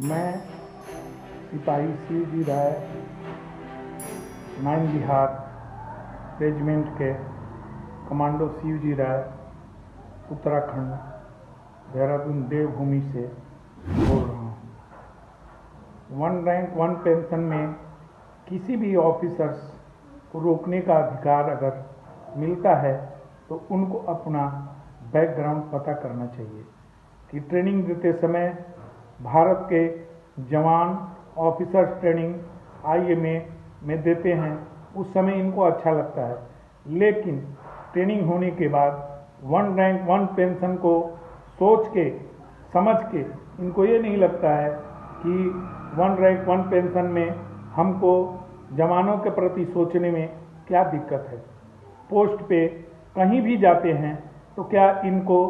मैं सिपाही शिव जी राय 9 बिहार रेजिमेंट के कमांडो शिव जी राय उत्तराखंड देहरादून देवभूमि से बोल रहा हूँ। 1 रैंक 1 पेंशन में किसी भी ऑफिसर्स को रोकने का अधिकार अगर मिलता है तो उनको अपना बैकग्राउंड पता करना चाहिए कि ट्रेनिंग देते समय भारत के जवान ऑफिसर्स ट्रेनिंग IMA में देते हैं, उस समय इनको अच्छा लगता है, लेकिन ट्रेनिंग होने के बाद 1 रैंक 1 पेंशन को सोच के समझ के इनको ये नहीं लगता है कि 1 रैंक 1 पेंशन में हमको जवानों के प्रति सोचने में क्या दिक्कत है। पोस्ट पे कहीं भी जाते हैं तो क्या इनको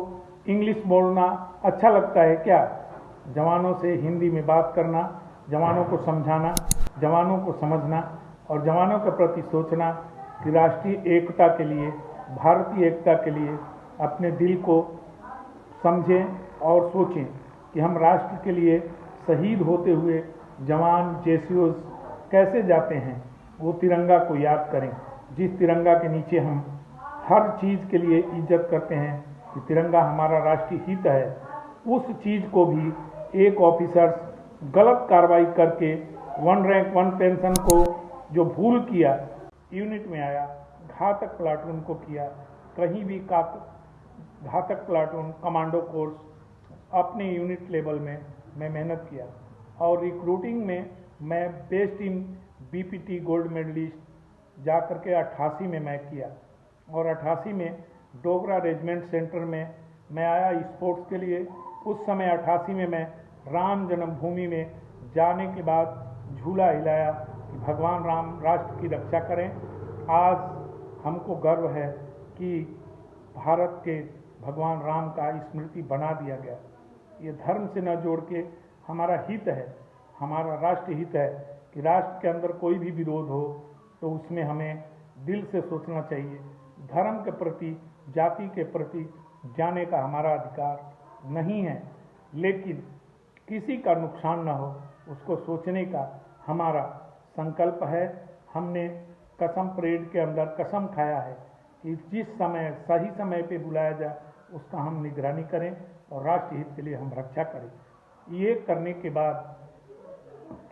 इंग्लिश बोलना अच्छा लगता है क्या? जवानों से हिंदी में बात करना, जवानों को समझाना, जवानों को समझना और जवानों के प्रति सोचना कि राष्ट्रीय एकता के लिए, भारतीय एकता के लिए अपने दिल को समझें और सोचें कि हम राष्ट्र के लिए शहीद होते हुए जवान जेसीओज कैसे जाते हैं, वो तिरंगा को याद करें, जिस तिरंगा के नीचे हम हर चीज़ के लिए इज्जत करते हैं कि तिरंगा हमारा राष्ट्रीय हित है। उस चीज़ को भी एक ऑफिसर गलत कार्रवाई करके 1 रैंक 1 पेंशन को जो भूल किया, यूनिट में आया, घातक प्लाटून को किया, कहीं भी घातक प्लाटून कमांडो कोर्स अपने यूनिट लेवल में मैं मेहनत किया और रिक्रूटिंग में मैं best in BPT gold medalist जा कर के 88 में मैं किया और 88 में डोगरा रेजिमेंट सेंटर में मैं आया स्पोर्ट्स के लिए। उस समय 88 में मैं राम जन्मभूमि में जाने के बाद झूला हिलाया कि भगवान राम राष्ट्र की रक्षा करें। आज हमको गर्व है कि भारत के भगवान राम का स्मृति बना दिया गया। ये धर्म से न जोड़ के हमारा हित है, हमारा राष्ट्र हित है कि राष्ट्र के अंदर कोई भी विरोध हो तो उसमें हमें दिल से सोचना चाहिए। धर्म के प्रति, जाति के प्रति जाने का हमारा अधिकार नहीं है, लेकिन किसी का नुकसान न हो उसको सोचने का हमारा संकल्प है। हमने कसम परेड के अंदर कसम खाया है कि जिस समय सही समय पे बुलाया जाए उसका हम निगरानी करें और राष्ट्र हित के लिए हम रक्षा करें। ये करने के बाद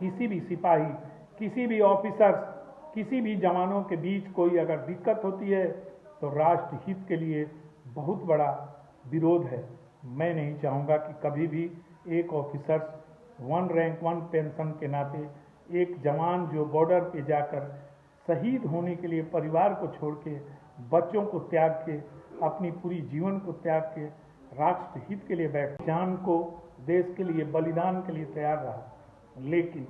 किसी भी सिपाही, किसी भी ऑफिसर, किसी भी जवानों के बीच कोई अगर दिक्कत होती है तो राष्ट्र हित के लिए बहुत बड़ा विरोध है। मैं नहीं चाहूँगा कि कभी भी एक ऑफिसर 1 रैंक 1 पेंशन के नाते एक जवान जो बॉर्डर पे जाकर शहीद होने के लिए परिवार को छोड़ के, बच्चों को त्याग के, अपनी पूरी जीवन को त्याग के राष्ट्र हित के लिए बैठ जान को देश के लिए बलिदान के लिए तैयार रहा, लेकिन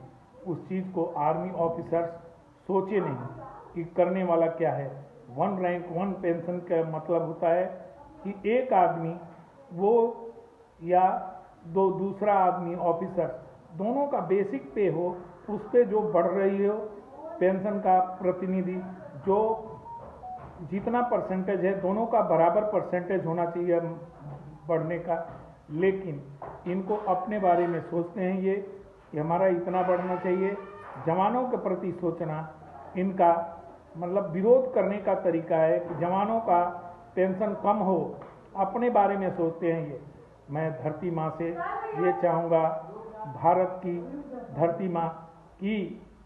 उस चीज़ को आर्मी ऑफिसर्स सोचे नहीं कि करने वाला क्या है। 1 रैंक 1 पेंशन का मतलब होता है कि एक आदमी वो या दूसरा आदमी ऑफिसर दोनों का बेसिक पे हो, उस पे जो बढ़ रही हो पेंशन का प्रतिनिधि जो जितना परसेंटेज है दोनों का बराबर परसेंटेज होना चाहिए बढ़ने का। लेकिन इनको अपने बारे में सोचते हैं ये कि हमारा इतना बढ़ना चाहिए। जवानों के प्रति सोचना इनका मतलब विरोध करने का तरीका है कि जवानों का पेंशन कम हो, अपने बारे में सोचते हैं ये। मैं धरती माँ से ये चाहूँगा, भारत की धरती माँ की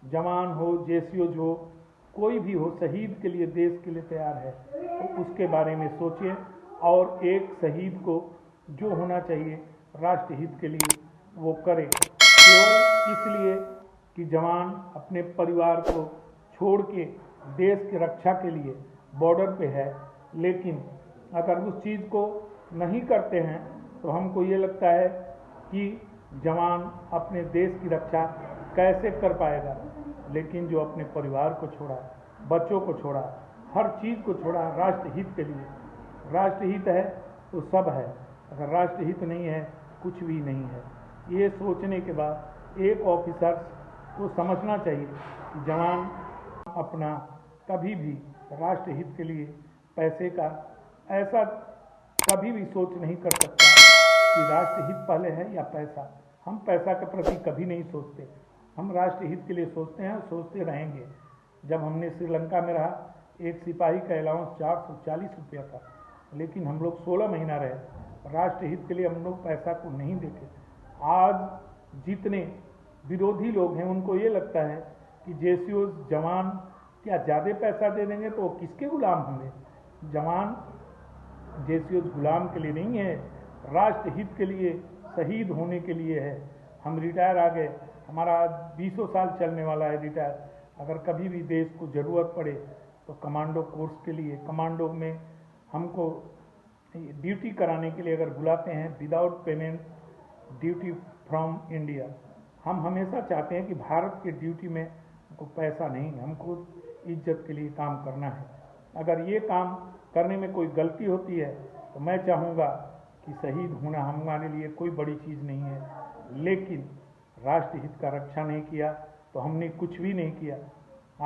जवान हो, जेसीओज हो, कोई भी हो, शहीद के लिए, देश के लिए तैयार है तो उसके बारे में सोचें और एक शहीद को जो होना चाहिए राष्ट्र हित के लिए वो करें। केवल इसलिए कि जवान अपने परिवार को छोड़ के देश की रक्षा के लिए बॉर्डर पे है, लेकिन अगर उस चीज़ को नहीं करते हैं तो हमको ये लगता है कि जवान अपने देश की रक्षा कैसे कर पाएगा। लेकिन जो अपने परिवार को छोड़ा, बच्चों को छोड़ा, हर चीज़ को छोड़ा राष्ट्र हित के लिए, राष्ट्र हित है तो सब है, अगर राष्ट्र हित नहीं है कुछ भी नहीं है। ये सोचने के बाद एक ऑफिसर को समझना चाहिए कि जवान अपना कभी भी राष्ट्र हित के लिए पैसे का ऐसा कभी भी सोच नहीं कर सकता कि राष्ट्र हित पहले है या पैसा। हम पैसा के प्रति कभी नहीं सोचते, हम राष्ट्र हित के लिए सोचते हैं, सोचते रहेंगे। जब हमने श्रीलंका में रहा, एक सिपाही का अलाउंस 440 रुपया था, लेकिन हम लोग 16 महीना रहे, राष्ट्र हित के लिए हम लोग पैसा को नहीं देखे। आज जितने विरोधी लोग हैं उनको ये लगता है कि जेसीओ जवान क्या ज़्यादा पैसा दे देंगे तो वो किसके गुलाम होंगे। जवान जेसीओ गुलाम के लिए नहीं है, राष्ट्र हित के लिए, शहीद होने के लिए है। हम रिटायर आ गए, हमारा आज 20 साल चलने वाला है रिटायर। अगर कभी भी देश को ज़रूरत पड़े तो कमांडो कोर्स के लिए, कमांडो में हमको ड्यूटी कराने के लिए अगर बुलाते हैं without payment duty from India, हम हमेशा चाहते हैं कि भारत के ड्यूटी में हमको पैसा नहीं, हमको इज्जत के लिए काम करना है। अगर ये काम करने में कोई गलती होती है तो मैं चाहूँगा कि शहीद होना हमारे लिए कोई बड़ी चीज़ नहीं है, लेकिन राष्ट्र हित का रक्षा नहीं किया तो हमने कुछ भी नहीं किया।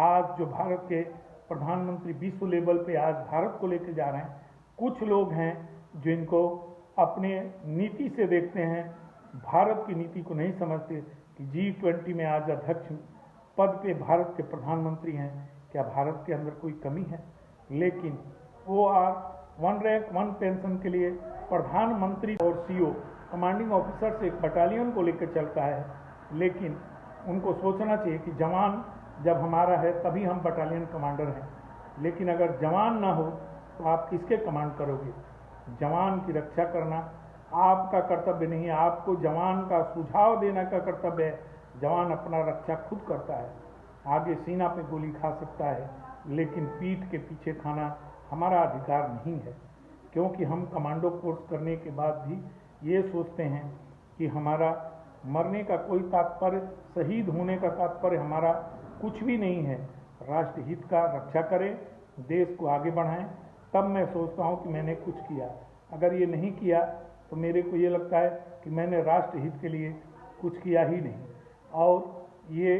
आज जो भारत के प्रधानमंत्री विश्व लेवल पे आज भारत को लेकर जा रहे हैं, कुछ लोग हैं जो इनको अपने नीति से देखते हैं, भारत की नीति को नहीं समझते कि G20 में आज अध्यक्ष पद पे भारत के प्रधानमंत्री हैं। क्या भारत के अंदर कोई कमी है? लेकिन वो आज वन रैंक वन पेंशन के लिए प्रधानमंत्री और सीओ कमांडिंग ऑफिसर से एक बटालियन को लेकर चलता है, लेकिन उनको सोचना चाहिए कि जवान जब हमारा है तभी हम बटालियन कमांडर हैं, लेकिन अगर जवान ना हो तो आप किसके कमांड करोगे? जवान की रक्षा करना आपका कर्तव्य नहीं है, आपको जवान का सुझाव देने का कर्तव्य है। जवान अपना रक्षा खुद करता है, आगे सीना पे गोली खा सकता है, लेकिन पीठ के पीछे खाना हमारा अधिकार नहीं है। क्योंकि हम कमांडो कोर्स करने के बाद भी ये सोचते हैं कि हमारा मरने का कोई तात्पर्य, शहीद होने का तात्पर्य हमारा कुछ भी नहीं है। राष्ट्र हित का रक्षा करें, देश को आगे बढ़ाएं, तब मैं सोचता हूं कि मैंने कुछ किया। अगर ये नहीं किया तो मेरे को ये लगता है कि मैंने राष्ट्र हित के लिए कुछ किया ही नहीं। और ये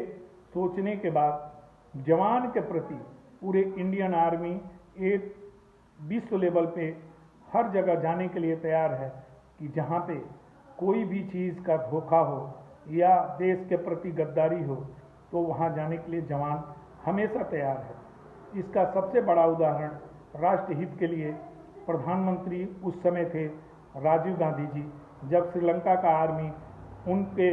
सोचने के बाद जवान के प्रति पूरे इंडियन आर्मी एक विश्व लेवल पे हर जगह जाने के लिए तैयार है कि जहाँ पे कोई भी चीज़ का धोखा हो या देश के प्रति गद्दारी हो तो वहाँ जाने के लिए जवान हमेशा तैयार है। इसका सबसे बड़ा उदाहरण राष्ट्र हित के लिए प्रधानमंत्री उस समय थे राजीव गांधी जी, जब श्रीलंका का आर्मी उनके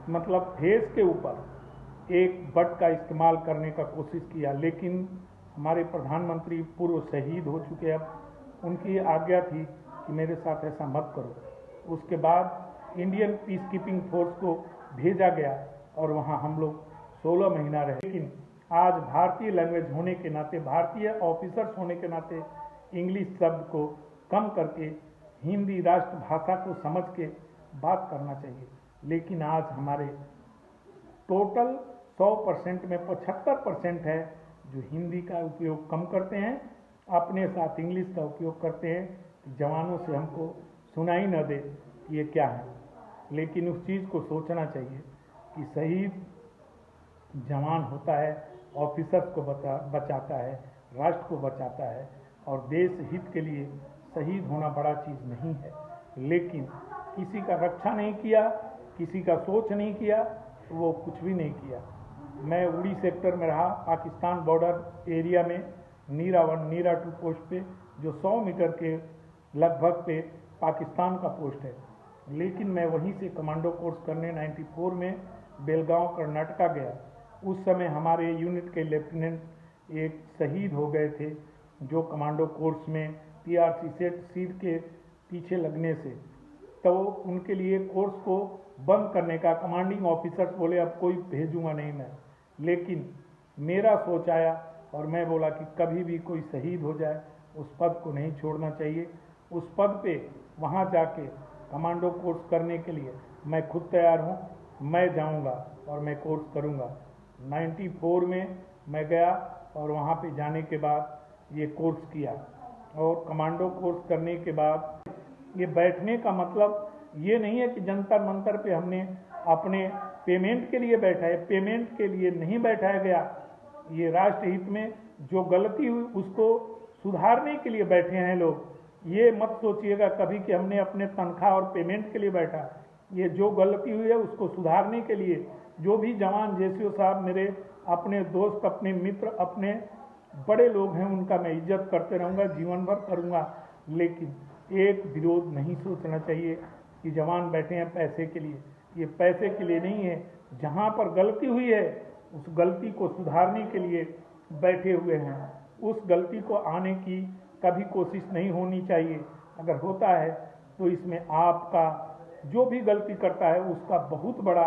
मतलब फेस के ऊपर एक बट का इस्तेमाल करने का कोशिश किया, लेकिन हमारे प्रधानमंत्री पूर्व शहीद हो चुके, अब उनकी आज्ञा थी कि मेरे साथ ऐसा मत करो। उसके बाद इंडियन पीस कीपिंग फोर्स को भेजा गया और वहाँ हम लोग 16 महीना रहे। लेकिन आज भारतीय लैंग्वेज होने के नाते, भारतीय ऑफिसर्स होने के नाते इंग्लिश शब्द को कम करके हिंदी राष्ट्रभाषा को समझ के बात करना चाहिए। लेकिन आज हमारे टोटल 100% में 75% है जो हिंदी का उपयोग कम करते हैं, अपने साथ इंग्लिश का उपयोग करते हैं कि जवानों से हमको सुनाई न दे कि ये क्या है। लेकिन उस चीज़ को सोचना चाहिए कि शहीद जवान होता है, ऑफिसर्स को बचाता है, राष्ट्र को बचाता है, और देश हित के लिए शहीद होना बड़ा चीज़ नहीं है। लेकिन किसी का रक्षा नहीं किया, किसी का सोच नहीं किया तो वो कुछ भी नहीं किया। मैं उड़ी सेक्टर में रहा, पाकिस्तान बॉर्डर एरिया में, नीरा 1 नीरा 2 पोस्ट पे, जो 100 मीटर के लगभग पे पाकिस्तान का पोस्ट है। लेकिन मैं वहीं से कमांडो कोर्स करने 94 में बेलगांव कर्नाटका गया। उस समय हमारे यूनिट के लेफ्टिनेंट एक शहीद हो गए थे, जो कमांडो कोर्स में PRC सेट सीट के पीछे लगने से, तो उनके लिए कोर्स को बंद करने का कमांडिंग ऑफिसर्स बोले अब कोई भेजूंगा नहीं मैं। लेकिन मेरा सोच आया और मैं बोला कि कभी भी कोई शहीद हो जाए उस पद को नहीं छोड़ना चाहिए। उस पद पे वहाँ जाके कमांडो कोर्स करने के लिए मैं खुद तैयार हूँ, मैं जाऊँगा और मैं कोर्स करूँगा। 94 में मैं गया और वहाँ पे जाने के बाद ये कोर्स किया, और कमांडो कोर्स करने के बाद ये बैठने का मतलब ये नहीं है कि जंतर मंतर पे हमने अपने पेमेंट के लिए बैठा है, पेमेंट के लिए नहीं बैठाया गया। ये राष्ट्र हित में जो गलती हुई उसको सुधारने के लिए बैठे हैं लोग। ये मत सोचिएगा कभी कि हमने अपने तनख्वाह और पेमेंट के लिए बैठा। ये जो गलती हुई है उसको सुधारने के लिए जो भी जवान जेसीओ साहब मेरे अपने दोस्त, अपने मित्र, अपने बड़े लोग हैं, उनका मैं इज्जत करते रहूँगा, जीवन भर करूँगा। लेकिन एक विरोध नहीं सोचना चाहिए कि जवान बैठे हैं पैसे के लिए। ये पैसे के लिए नहीं है। जहाँ पर गलती हुई है उस गलती को सुधारने के लिए बैठे हुए हैं। उस गलती को आने की कभी कोशिश नहीं होनी चाहिए। अगर होता है तो इसमें आपका जो भी गलती करता है उसका बहुत बड़ा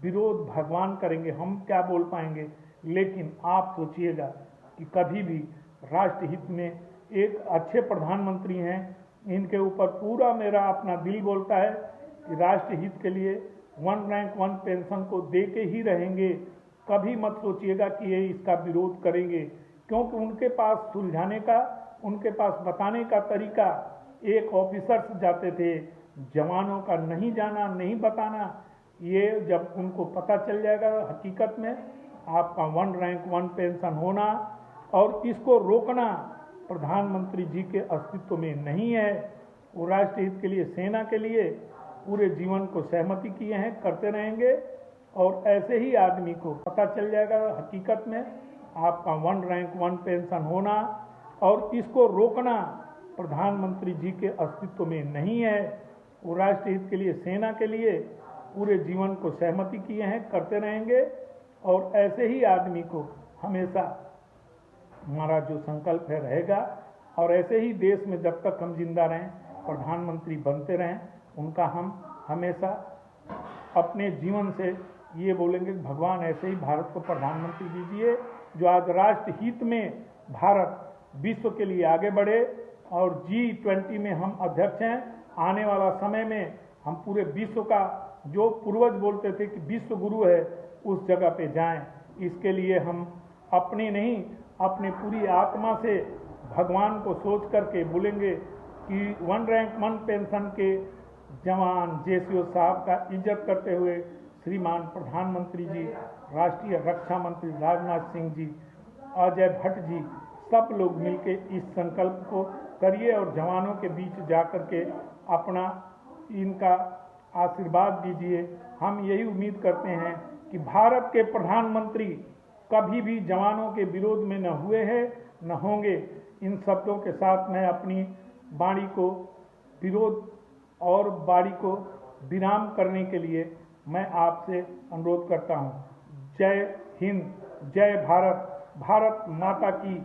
विरोध भगवान करेंगे, हम क्या बोल पाएंगे। लेकिन आप सोचिएगा कि कभी भी राष्ट्रहित में एक अच्छे प्रधानमंत्री हैं, इनके ऊपर पूरा मेरा अपना दिल बोलता है कि राष्ट्रहित के लिए 1 रैंक 1 पेंशन को दे के ही रहेंगे। कभी मत सोचिएगा कि ये इसका विरोध करेंगे, क्योंकि उनके पास सुलझाने का, उनके पास बताने का तरीका, एक ऑफिसर्स जाते थे, जवानों का नहीं जाना, नहीं बताना। ये जब उनको पता चल जाएगा हकीकत में आपका 1 रैंक 1 पेंशन होना और इसको रोकना प्रधानमंत्री जी के अस्तित्व में नहीं है। वो राष्ट्र हित के लिए, सेना के लिए पूरे जीवन को सहमति किए हैं, करते रहेंगे। और ऐसे ही आदमी को पता चल जाएगा हकीकत में आपका 1 रैंक 1 पेंशन होना और इसको रोकना प्रधानमंत्री जी के अस्तित्व में नहीं है। वो राष्ट्र हित के लिए, सेना के लिए पूरे जीवन को सहमति किए हैं, करते रहेंगे। और ऐसे ही आदमी को हमेशा हमारा जो संकल्प है रहेगा। और ऐसे ही देश में जब तक हम जिंदा रहें, प्रधानमंत्री बनते रहें, उनका हम हमेशा अपने जीवन से ये बोलेंगे कि भगवान ऐसे ही भारत को प्रधानमंत्री दीजिए जो आज राष्ट्र हित में भारत विश्व के लिए आगे बढ़े। और G20 में हम अध्यक्ष हैं। आने वाला समय में हम पूरे विश्व का, जो पूर्वज बोलते थे कि विश्व गुरु है, उस जगह पे जाएं। इसके लिए हम अपने नहीं, अपने पूरी आत्मा से भगवान को सोच करके बोलेंगे कि 1 रैंक 1 पेंशन के जवान जेसीओ साहब का इज्जत करते हुए श्रीमान प्रधानमंत्री जी, राष्ट्रीय रक्षा मंत्री राजनाथ सिंह जी, अजय भट्ट जी, सब लोग मिलके इस संकल्प को करिए और जवानों के बीच जाकर के अपना इनका आशीर्वाद दीजिए। हम यही उम्मीद करते हैं कि भारत के प्रधानमंत्री कभी भी जवानों के विरोध में न हुए हैं, न होंगे। इन शब्दों के साथ मैं अपनी वाणी को विरोध और वाणी को विराम करने के लिए मैं आपसे अनुरोध करता हूं। जय हिंद, जय भारत, भारत माता की।